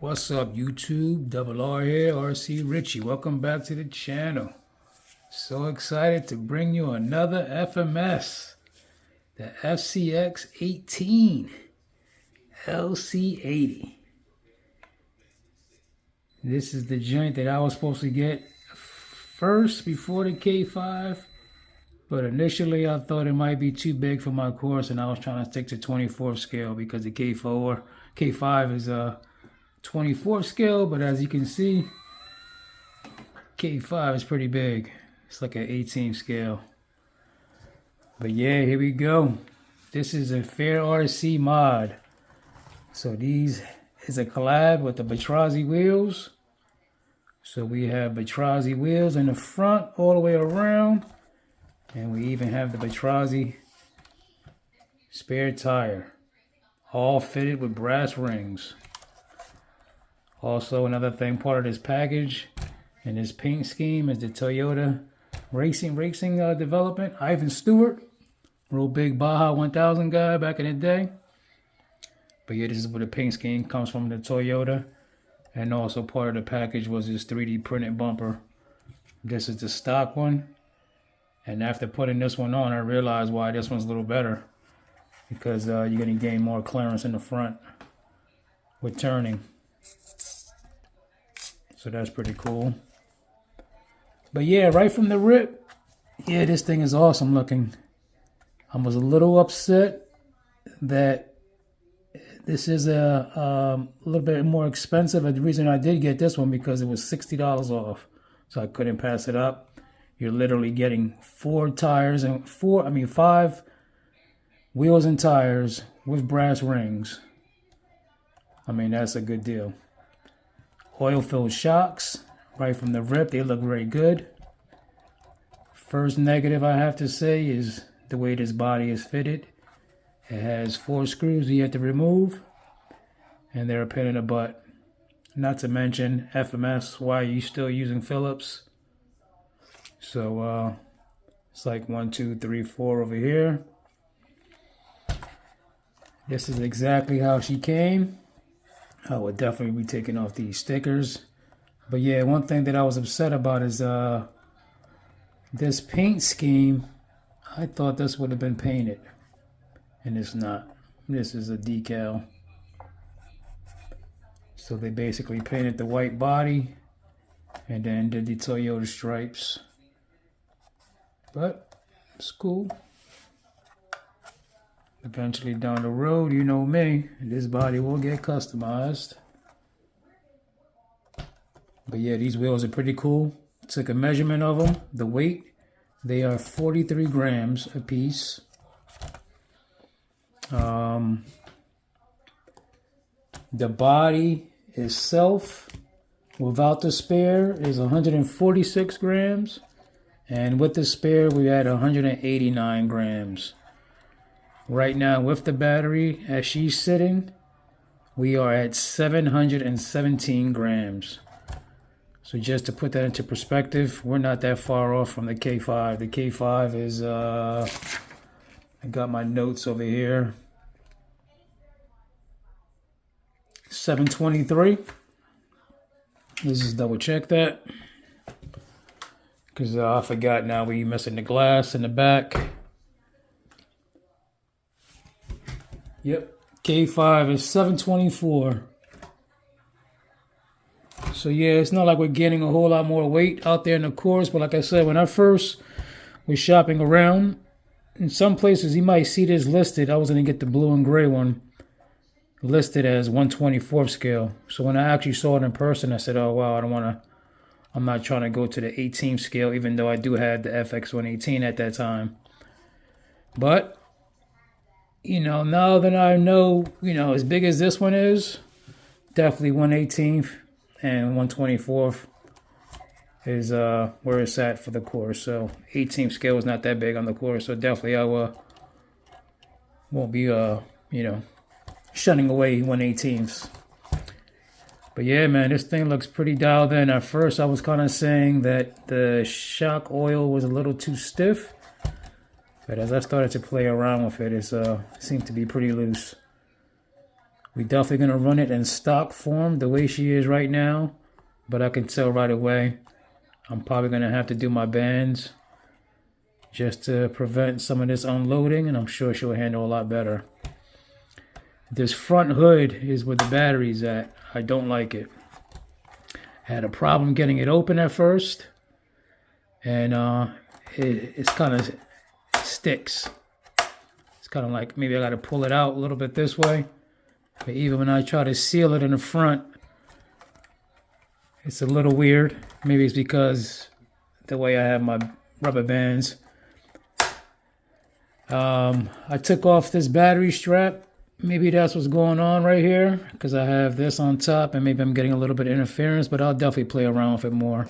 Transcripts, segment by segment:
What's up, YouTube? Double R here, RC Richie. Welcome back to the channel. So excited to bring you another FMS, the FCX18 LC80. This is the joint that I was supposed to get first before the K5, but initially I thought it might be too big for my course, and I was trying to stick to 24th scale because the K5 is 24th scale, but as you can see, K5 is pretty big. It's like an 18th scale. But yeah, here we go. This is a Fair RC mod. So these is a collab with the Batrazi wheels. So we have Batrazi wheels in the front all the way around, and we even have the Batrazi spare tire, all fitted with brass rings. Also, another thing, part of this package and this paint scheme is the Toyota racing development. Ivan Stewart, real big Baja 1000 guy back in the day. But yeah, this is where the paint scheme comes from, the Toyota. And also part of the package was this 3D printed bumper. This is the stock one. And after putting this one on, I realized why this one's a little better. Because you're going to gain more clearance in the front with turning. So that's pretty cool. But yeah, right from the rip, yeah, this thing is awesome looking. I was a little upset that this is a little bit more expensive. The reason I did get this one because it was $60 off. So I couldn't pass it up. You're literally getting 5 wheels and tires with brass rings. I mean, that's a good deal. Oil-filled shocks, right from the rip, they look very good. First negative I have to say is the way this body is fitted. It has 4 screws you have to remove, and they're a pain in the butt. Not to mention FMS, why are you still using Phillips? So it's like 1, 2, 3, 4 over here. This is exactly how she came. I would definitely be taking off these stickers. But yeah, one thing that I was upset about is this paint scheme. I thought this would have been painted, and it's not. This is a decal. So they basically painted the white body and then did the Toyota stripes. But it's cool. Eventually down the road, you know me, this body will get customized. But yeah, these wheels are pretty cool. Took a measurement of them. The weight, they are 43 grams a piece. The body itself, without the spare, is 146 grams. And with the spare, we had 189 grams. Right now, with the battery, as she's sitting, we are at 717 grams. So just to put that into perspective, we're not that far off from the K5. The K5 is, I got my notes over here, 723. Let's just double check that. Because I forgot now we missing the glass in the back. Yep, K5 is 724. So yeah, it's not like we're getting a whole lot more weight out there in the course. But like I said, when I first was shopping around, in some places you might see this listed. I was going to get the blue and gray one listed as 124th scale. So when I actually saw it in person, I said, oh wow, I'm not trying to go to the 18th scale, even though I do have the FX118 at that time. But you know, now that I know, you know, as big as this one is, definitely 118th and 124th is where it's at for the course. So 18th scale is not that big on the course, so definitely I won't be, you know, shunning away 118ths. But yeah, man, this thing looks pretty dialed in. At first, I was kind of saying that the shock oil was a little too stiff. But as I started to play around with it, it seemed to be pretty loose. We definitely going to run it in stock form the way she is right now. But I can tell right away I'm probably going to have to do my bands just to prevent some of this unloading, and I'm sure she'll handle a lot better. This front hood is where the battery's at. I don't like it. Had a problem getting it open at first, and it's kind of sticks. It's kind of like maybe I got to pull it out a little bit this way. But even when I try to seal it in the front, it's a little weird. Maybe it's because the way I have my rubber bands. I took off this battery strap. Maybe that's what's going on right here, because I have this on top and maybe I'm getting a little bit of interference, but I'll definitely play around with it more.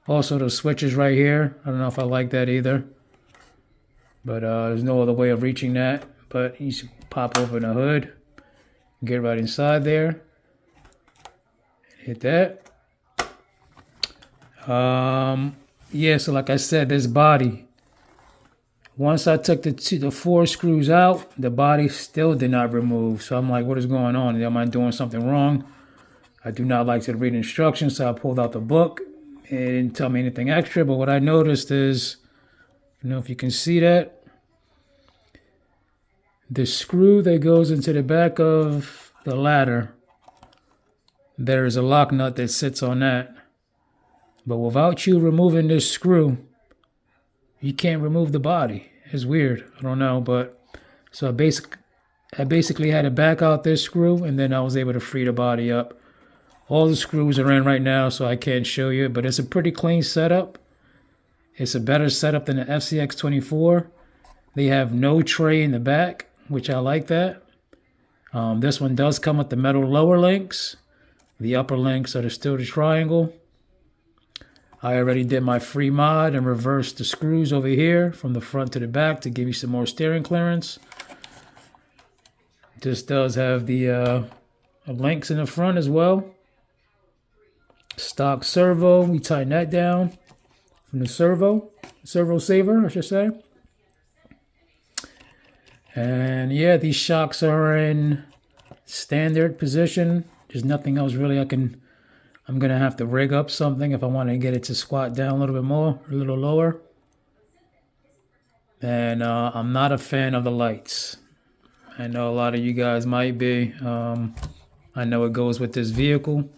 Also, the switches right here. I don't know if I like that either, but there's no other way of reaching that. But you should pop open the hood, get right inside there, hit that. Yeah, so like I said, this body, once I took the 4 screws out, the body still did not remove. So I'm like, what is going on? Am I doing something wrong? I do not like to read instructions, so I pulled out the book. It didn't tell me anything extra, but what I noticed is, I don't know if you can see that, the screw that goes into the back of the ladder, there is a lock nut that sits on that. But without you removing this screw, you can't remove the body. It's weird. I don't know, but so I basically had to back out this screw, and then I was able to free the body up. All the screws are in right now, so I can't show you, but it's a pretty clean setup. It's a better setup than the FCX24. They have no tray in the back, which I like that. This one does come with the metal lower links. The upper links are still the triangle. I already did my free mod and reversed the screws over here from the front to the back to give you some more steering clearance. This does have the links in the front as well. Stock servo, we tighten that down from the servo saver, I should say. And yeah, these shocks are in standard position. There's nothing else really I'm going to have to rig up something if I want to get it to squat down a little bit more, a little lower. And I'm not a fan of the lights. I know a lot of you guys might be. I know it goes with this vehicle.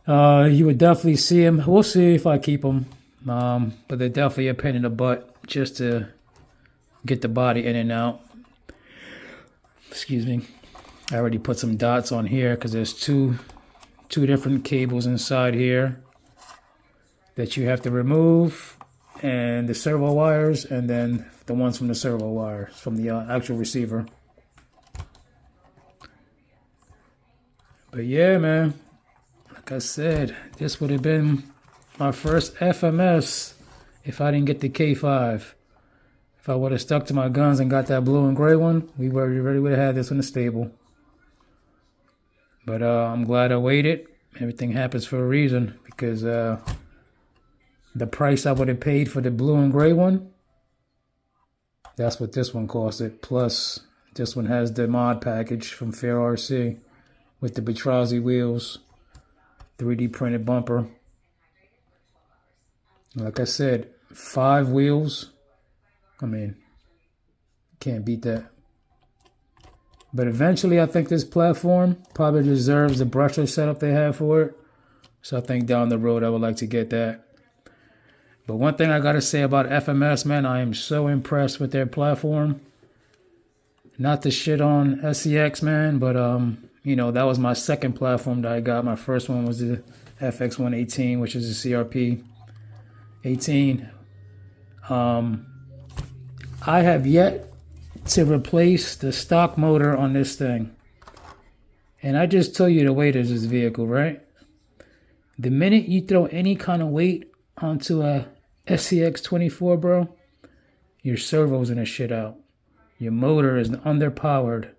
You would definitely see them. We'll see if I keep them. But they're definitely a pain in the butt just to get the body in and out. Excuse me. I already put some dots on here because there's two different cables inside here that you have to remove, and the servo wires, and then the ones from the servo wires from the actual receiver. But yeah, man, like I said, this would have been my first FMS if I didn't get the K5. If I would have stuck to my guns and got that blue and gray one, we already would have had this in the stable. But I'm glad I waited. Everything happens for a reason, because the price I would have paid for the blue and gray one, that's what this one costed. Plus, this one has the mod package from Fair RC with the Betrazi wheels, 3D printed bumper. Like I said, 5 wheels. I mean, can't beat that. But eventually, I think this platform probably deserves the brushless setup they have for it. So I think down the road, I would like to get that. But one thing I got to say about FMS, man, I am so impressed with their platform. Not to shit on SCX, man, but, you know, that was my second platform that I got. My first one was the FX18, which is a CRP 18. I have yet to replace the stock motor on this thing. And I just tell you the weight of this vehicle, right? The minute you throw any kind of weight onto a FCX24, bro, your servo's gonna shit out. Your motor is underpowered.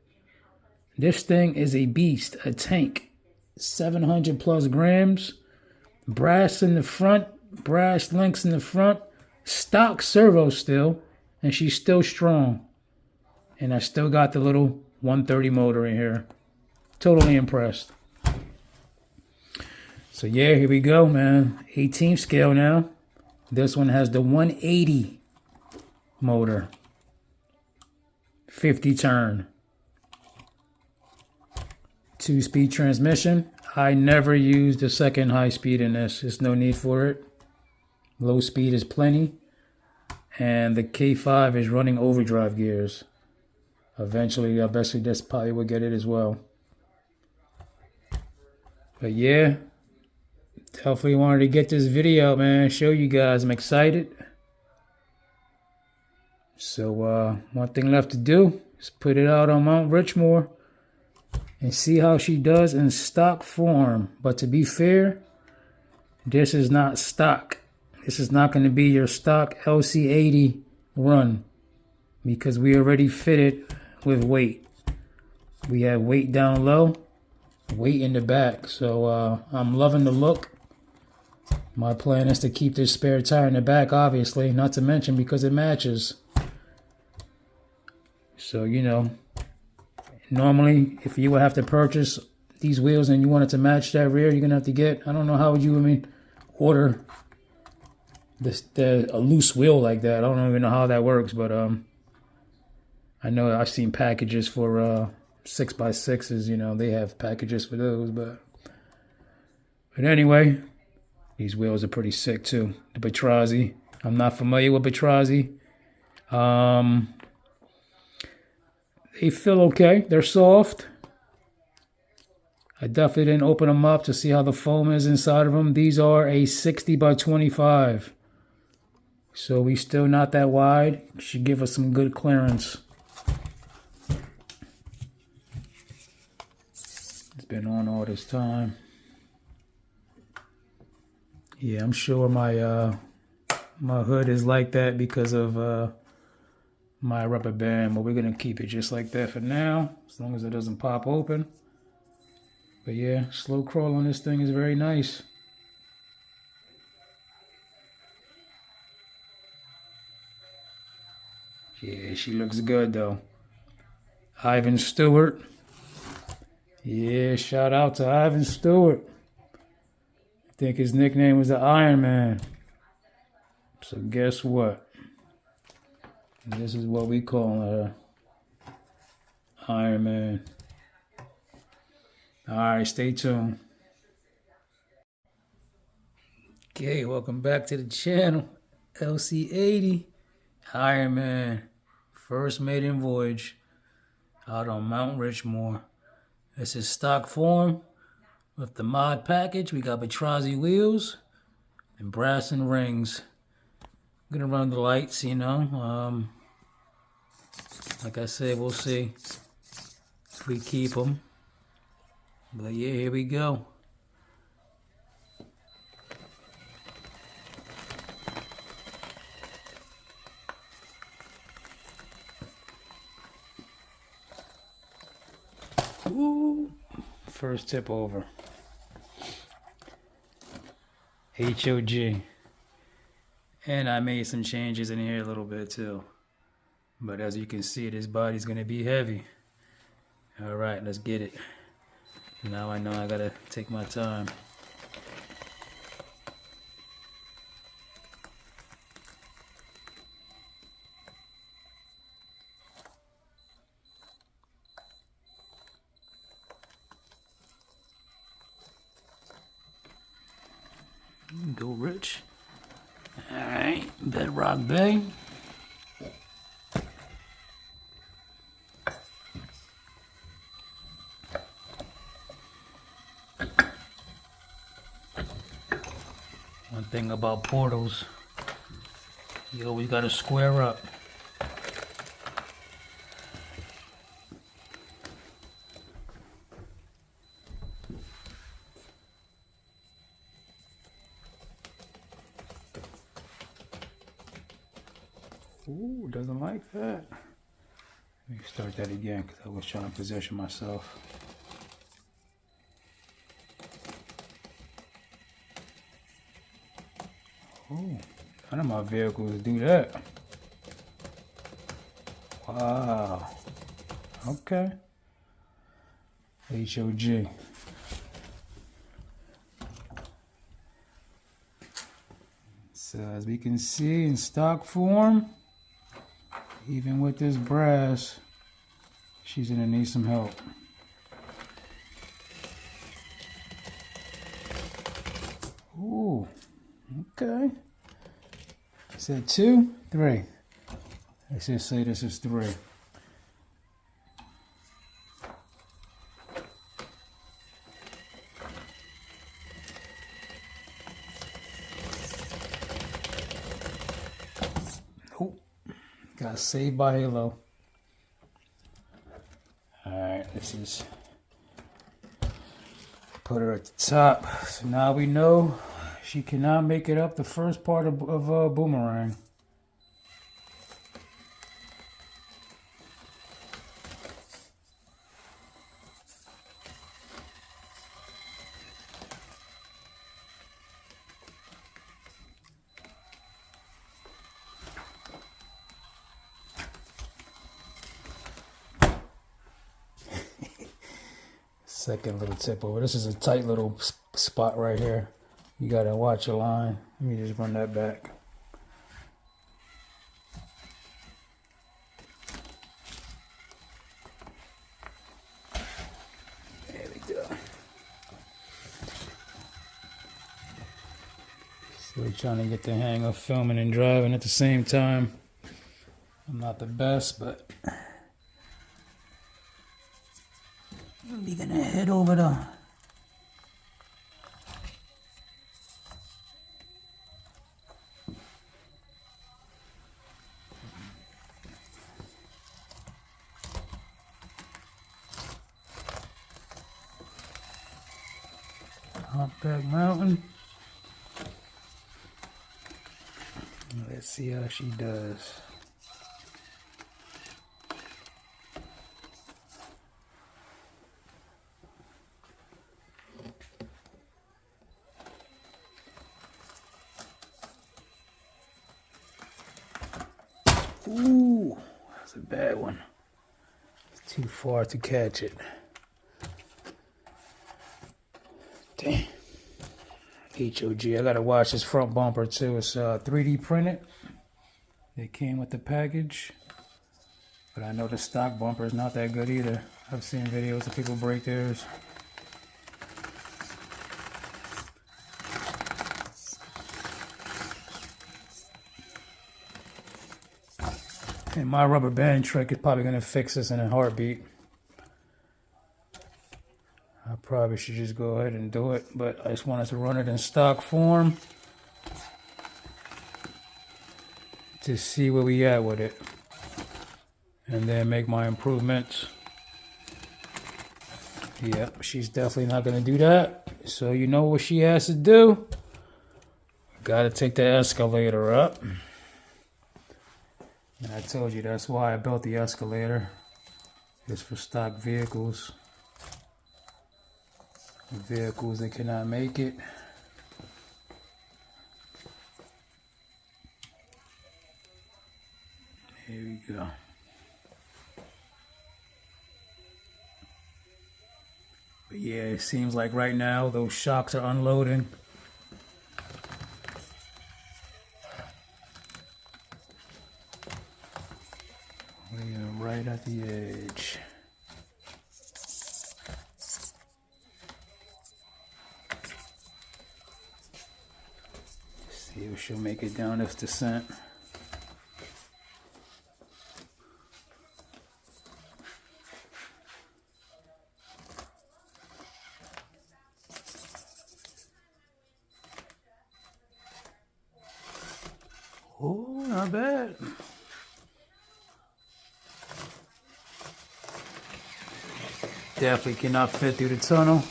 This thing is a beast, a tank. 700 plus grams. Brass in the front, brass links in the front. Stock servo still, and she's still strong. And I still got the little 130 motor in here. Totally impressed. So yeah, here we go, man. 18th scale now. This one has the 180 motor. 50 turn. 2-speed transmission. I never use the second high speed in this. There's no need for it. Low speed is plenty. And the K5 is running overdrive gears. Eventually, I bet you this probably will get it as well. But yeah, definitely wanted to get this video, man. Show you guys. I'm excited. So one thing left to do is put it out on Mount Richmore and see how she does in stock form. But to be fair, this is not stock. This is not going to be your stock LC80 run because we already fitted with weight. We have weight down low, weight in the back. So I'm loving the look. My plan is to keep this spare tire in the back, obviously, not to mention because it matches. So, you know, normally if you would have to purchase these wheels and you wanted to match that rear, you're going to have to get, I don't know how would you, order a loose wheel like that. I don't even know how that works, but I know I've seen packages for 6x6s, you know, they have packages for those, but anyway, these wheels are pretty sick too. The Batrazi. I'm not familiar with Batrazi. They feel okay. They're soft. I definitely didn't open them up to see how the foam is inside of them. These are a 60x25. So we still not that wide. Should give us some good clearance. It's been on all this time. Yeah, I'm sure my my hood is like that because of my rubber band, but we're gonna keep it just like that for now, as long as it doesn't pop open. But yeah, slow crawl on this thing is very nice. Yeah, she looks good though. Ivan Stewart. Yeah, shout out to Ivan Stewart. I think his nickname was the Iron Man. So guess what? This is what we call her. Iron Man. Alright, stay tuned. Okay, welcome back to the channel. LC80. Iron Man. First maiden voyage. Out on Mount Richmore. This is stock form. With the mod package, we got Batrazi wheels. And brass and rings. I'm gonna run the lights, you know. Like I said, we'll see if we keep them. But yeah, here we go. Ooh, first tip over. HOG. And I made some changes in here a little bit too. But as you can see, this body's gonna be heavy. All right, let's get it. Now I know I gotta take my time. Go Rich. All right, Bedrock Bay. One thing about portals, you always gotta square up. Ooh, doesn't like that. Let me start that again because I was trying to position myself. Oh, none of my vehicles do that. Wow. Okay. HOG. So as we can see in stock form, even with this brass, she's gonna need some help. Ooh, okay. Is that 2? 3. Let's just say this is 3. Nope. Got saved by Halo. Alright, let's just put her at the top. So now we know she cannot make it up the first part of Boomerang. Second little tip over. This is a tight little spot right here. You gotta watch your line. Let me just run that back. There we go. Still trying to get the hang of filming and driving at the same time. I'm not the best, but we're gonna head over the Humpback Mountain. Let's see how she does. Ooh, that's a bad one. It's too far to catch it. Damn. HOG. I gotta watch this front bumper too. It's 3D printed. It came with the package. But I know the stock bumper is not that good either. I've seen videos of people break theirs. And my rubber band trick is probably gonna fix this in a heartbeat. I probably should just go ahead and do it, but I just wanted to run it in stock form to see where we at with it, and then make my improvements. Yep, she's definitely not gonna do that. So you know what she has to do? Gotta take the escalator up. And I told you that's why I built the escalator. It's for stock vehicles. Vehicles that cannot make it. Here we go. But yeah, it seems like right now those shocks are unloading. We are right at the edge. See if she'll make it down this descent. Oh, not bad. Definitely cannot fit through the tunnel.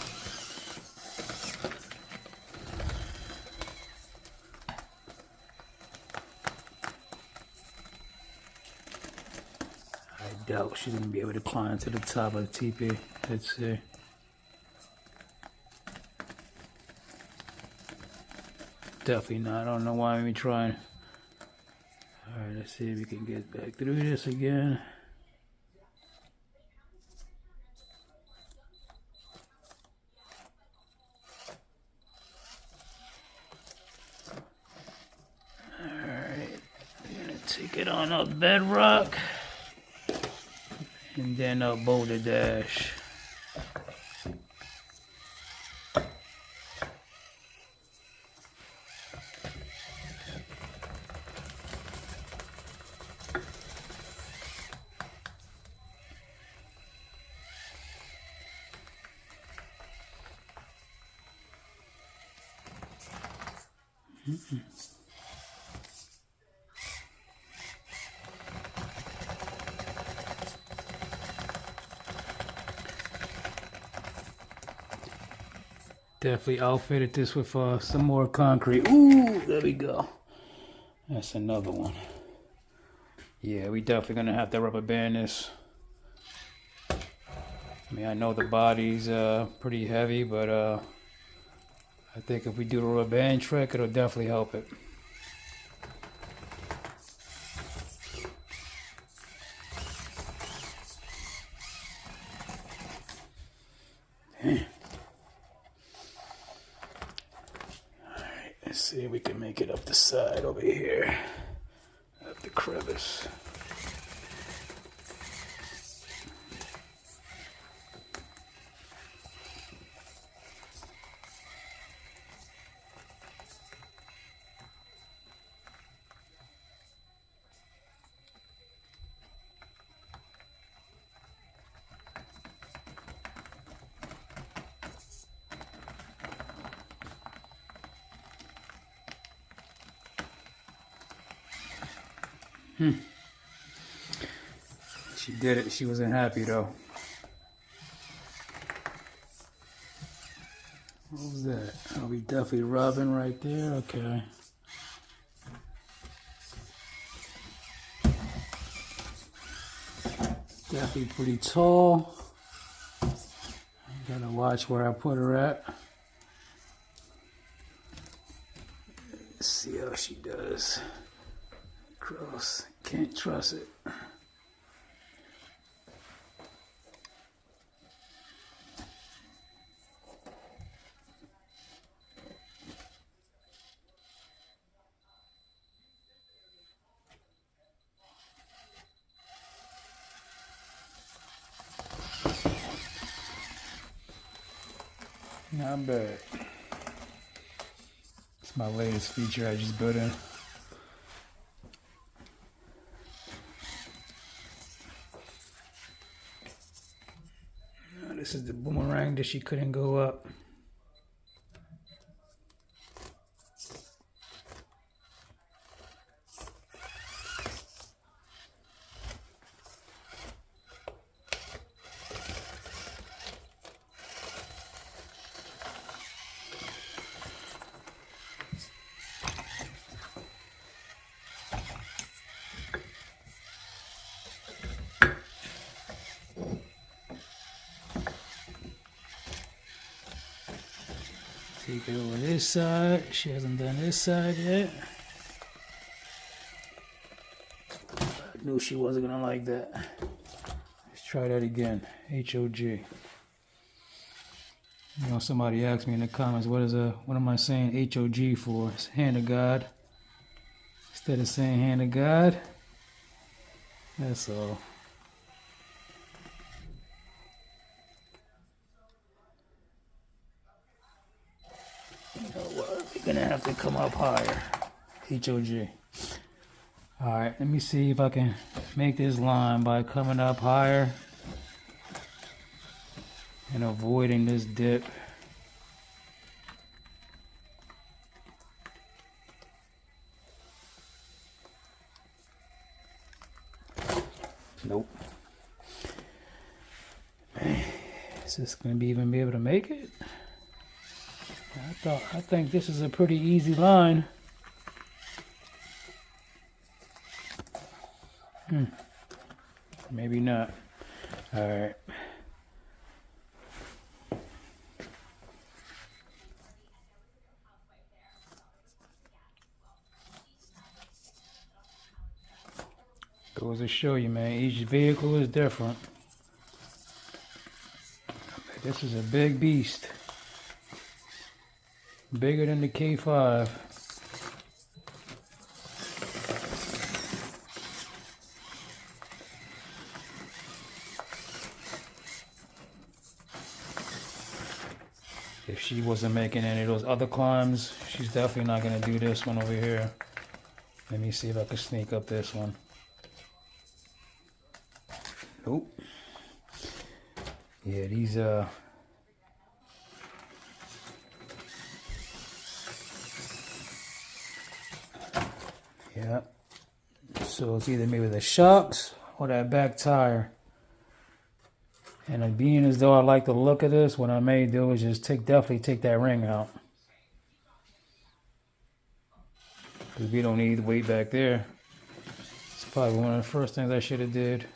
I doubt she's gonna be able to climb to the top of the teepee. Let's see. Definitely not. I don't know why I'm even trying. Alright, let's see if we can get back through this again. Stick it on a bedrock. And then a boulder dash. Definitely outfitted this with some more concrete. Ooh, there we go. That's another one. Yeah, we definitely gonna have to rubber band this. I mean, I know the body's pretty heavy, but I think if we do the rubber band trick, it'll definitely help it. Let's see if we can make it up the side over here, up the crevice. She did it. She wasn't happy though. What was that? Oh, we definitely rubbing right there. Okay. Definitely pretty tall. I gotta watch where I put her at. Let's see how she does. Cross. Can't trust it. Not bad. It's my latest feature I just built in. This is the boomerang that she couldn't go up. Take it over this side. She hasn't done this side yet. I knew she wasn't gonna like that. Let's try that again. HOG. You know, somebody asked me in the comments, what am I saying HOG for? It's hand of God. Instead of saying hand of God. That's all. You know what? We're gonna have to come up higher. HOG. Alright, let me see if I can make this line by coming up higher and avoiding this dip. Nope. Man, is this gonna even be able to make it? I think this is a pretty easy line. Maybe not. All right. Goes to show you, man, each vehicle is different. This is a big beast. Bigger than the K5. If she wasn't making any of those other climbs, she's definitely not going to do this one over here. Let me see if I can sneak up this one. Nope. Yeah, these yeah. So it's either maybe the shocks or that back tire. And being as though I like the look of this, what I may do is just definitely take that ring out. Because we don't need weight back there. It's probably one of the first things I should have did.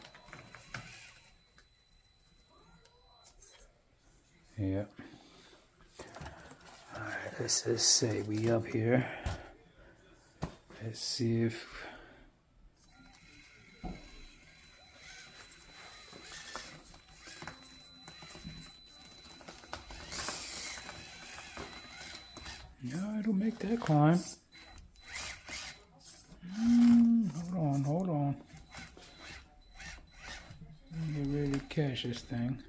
Yeah. Alright, let's just say we up here. Let's see if... No, it'll make that climb. Hold on. Let me get ready to catch this thing.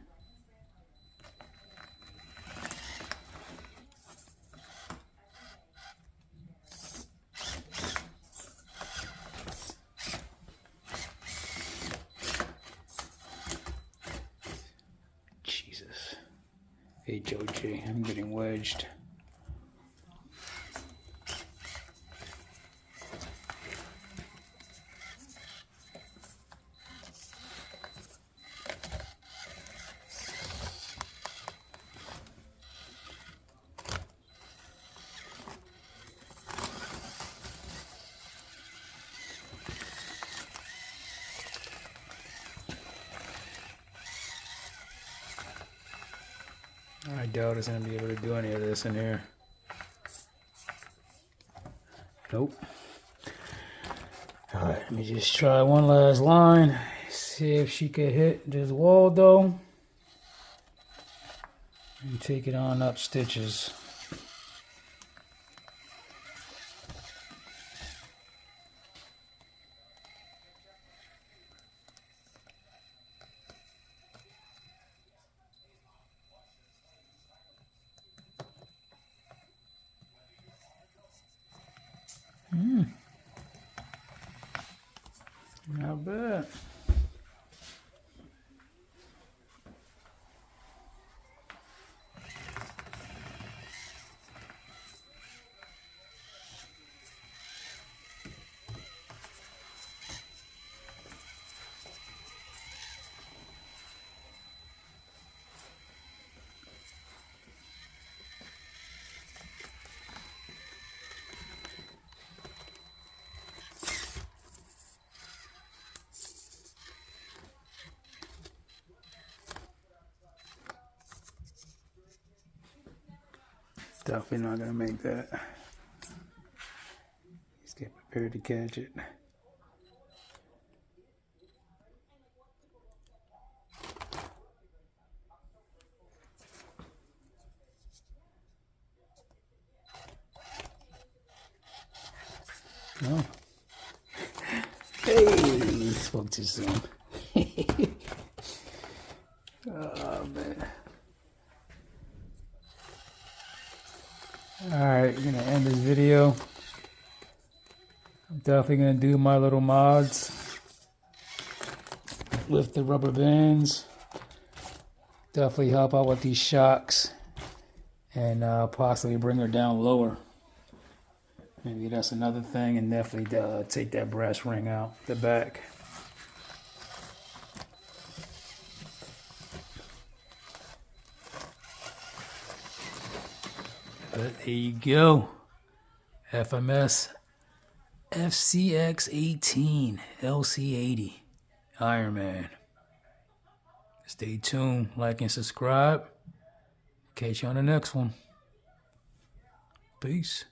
Jesus. HOG, I'm getting wedged. I doubt it's going to be able to do any of this in here. Nope. Alright, let me just try one last line. See if she could hit this wall though. And take it on up stitches. Not bad. Definitely not gonna make that. Just get prepared to catch it. No. Hey, spoke too soon. Oh man. Alright, we're gonna end this video. I'm definitely gonna do my little mods with the rubber bands. Definitely help out with these shocks and possibly bring her down lower. Maybe that's another thing, and definitely take that brass ring out the back. But there you go. FMS FCX18 LC80 Iron Man. Stay tuned, like and subscribe. Catch you on the next one. Peace.